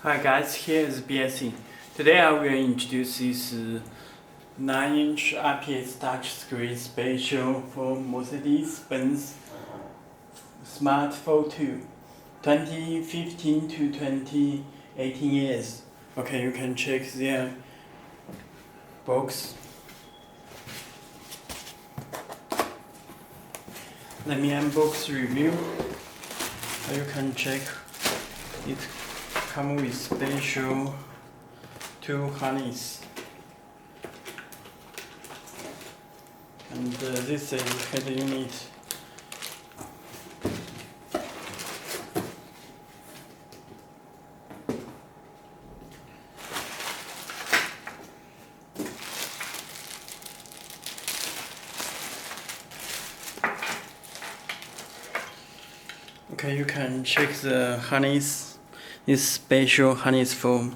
Hi guys, here is Belsee. Today I will introduce this 9-inch IPS touchscreen special for Mercedes-Benz Smart Fortwo 2015 to 2018 years. Okay, you can check their box. Let me unbox review. You can check it comes with special 2 harness, and this is head unit. Okay, you can check the harness. This special harness for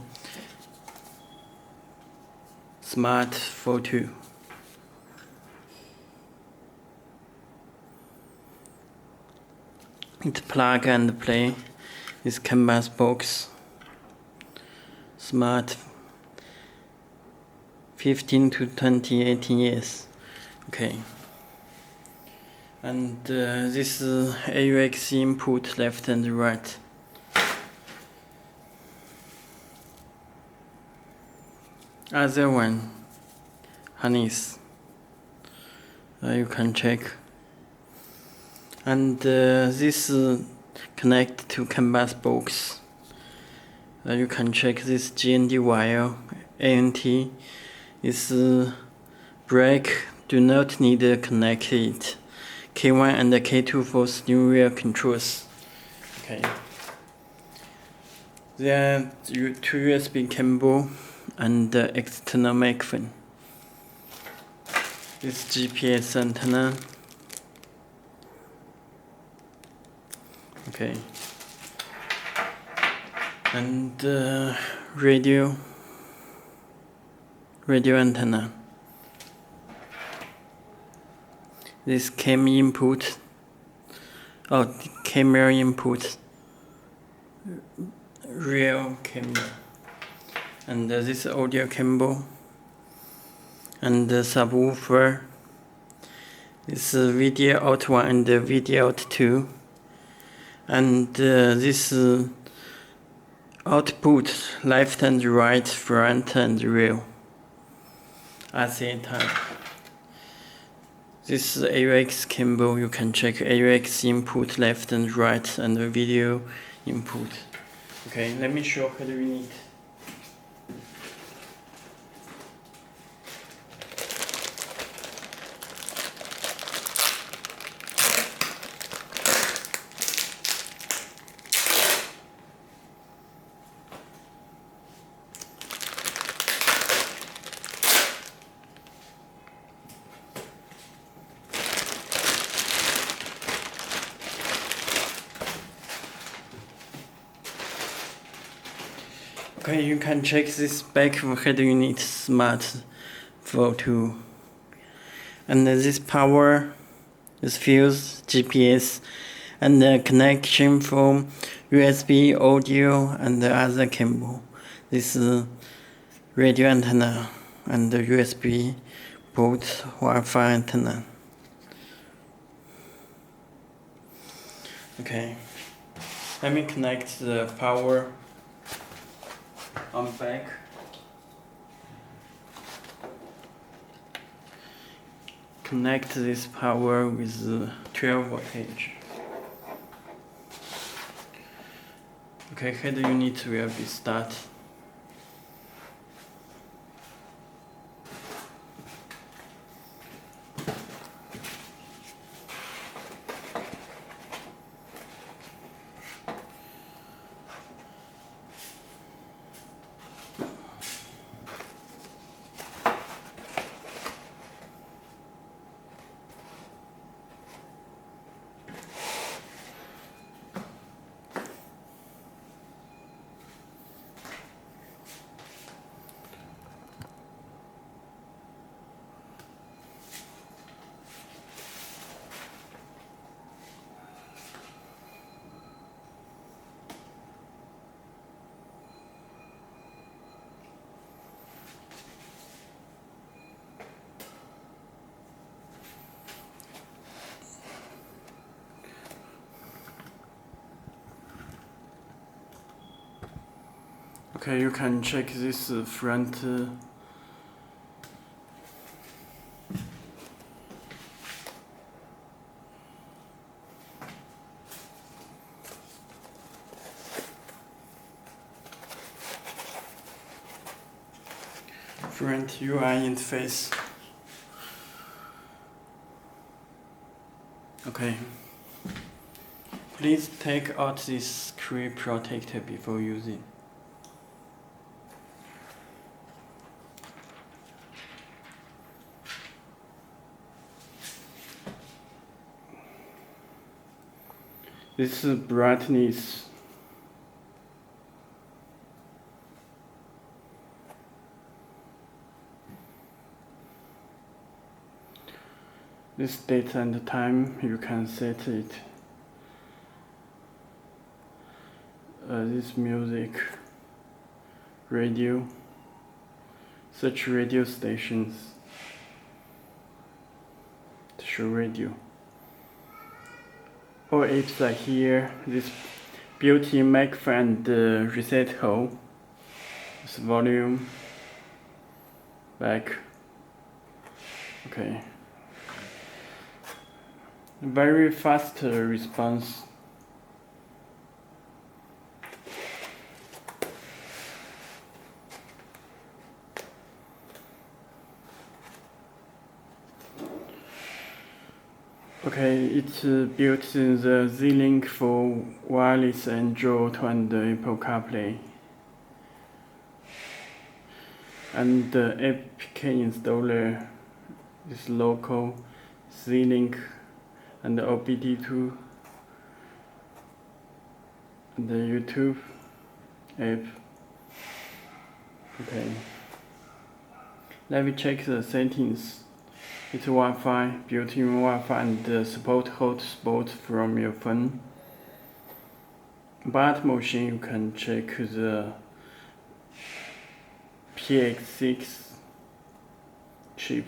Smart Fortwo. It plug and play this canvas box. Smart 15 to 2018 years. Okay. And this is AUX input left and right. Other one, harness. You can check. And this connect to canvas box. You can check this GND wire. ANT is brake. Do not need to connect it. K1 and K2 for steering wheel controls. Okay. There are 2 USB cable and external microphone. This GPS antenna. Okay. And radio antenna. This cam input. Camera input. Real camera. And this audio cable, and the subwoofer. This video out 1 and video out 2, and this output left and right, front and rear. RCA type. This is AUX cable. You can check AUX input left and right, and the video input. Okay, let me show head unit. Okay, you can check this back of head unit Smart Fortwo. And this power, this fuse, GPS, and the connection from USB, audio, and the other cable. This radio antenna and the USB port Wi-Fi antenna. Okay, let me connect the power on back. Connect this power with 12 voltage. Okay, head unit will be start. Okay, you can check this front UI interface. Okay. Please take out this screen protector before using. This is brightness. This date and time, you can set it. This music, radio, search radio stations, to show radio. All apps are here. This built-in microphone and reset hole. This volume, back. Okay. Very fast response. Okay, it's built in the Z-Link for wireless Android and Apple CarPlay. And the APK installer is local, Z-Link and OBD2 and the YouTube app. Okay. Let me check the settings. It's Wi-Fi, built-in Wi-Fi and support hotspot from your phone. But motion you can check the PX6 chip.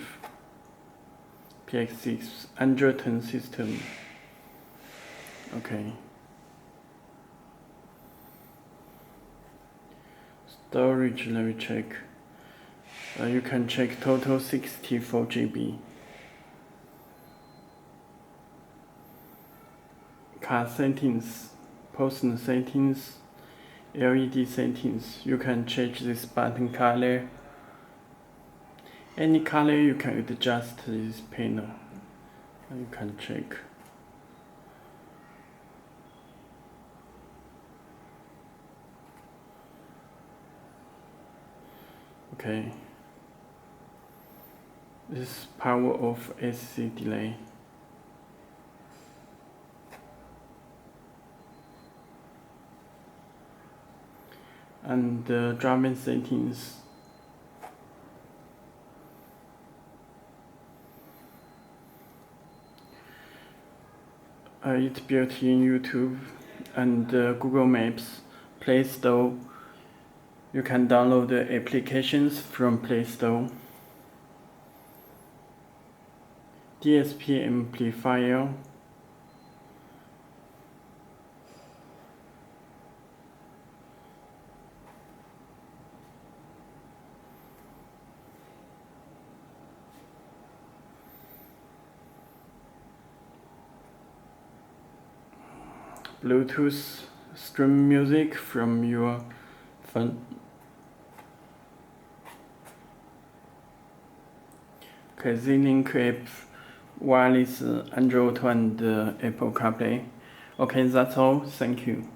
PX6 Android 10 system. Okay. Storage, let me check. You can check total 64 GB. Car settings, person settings, LED settings. You can change this button color. Any color you can adjust this panel. You can check. Okay. This power off AC delay. And the driving settings. It's built in YouTube and Google Maps, Play Store. You can download the applications from Play Store. DSP amplifier. Bluetooth stream music from your phone. Okay, Z-Link app, wireless Android and Apple CarPlay. Okay, that's all. Thank you.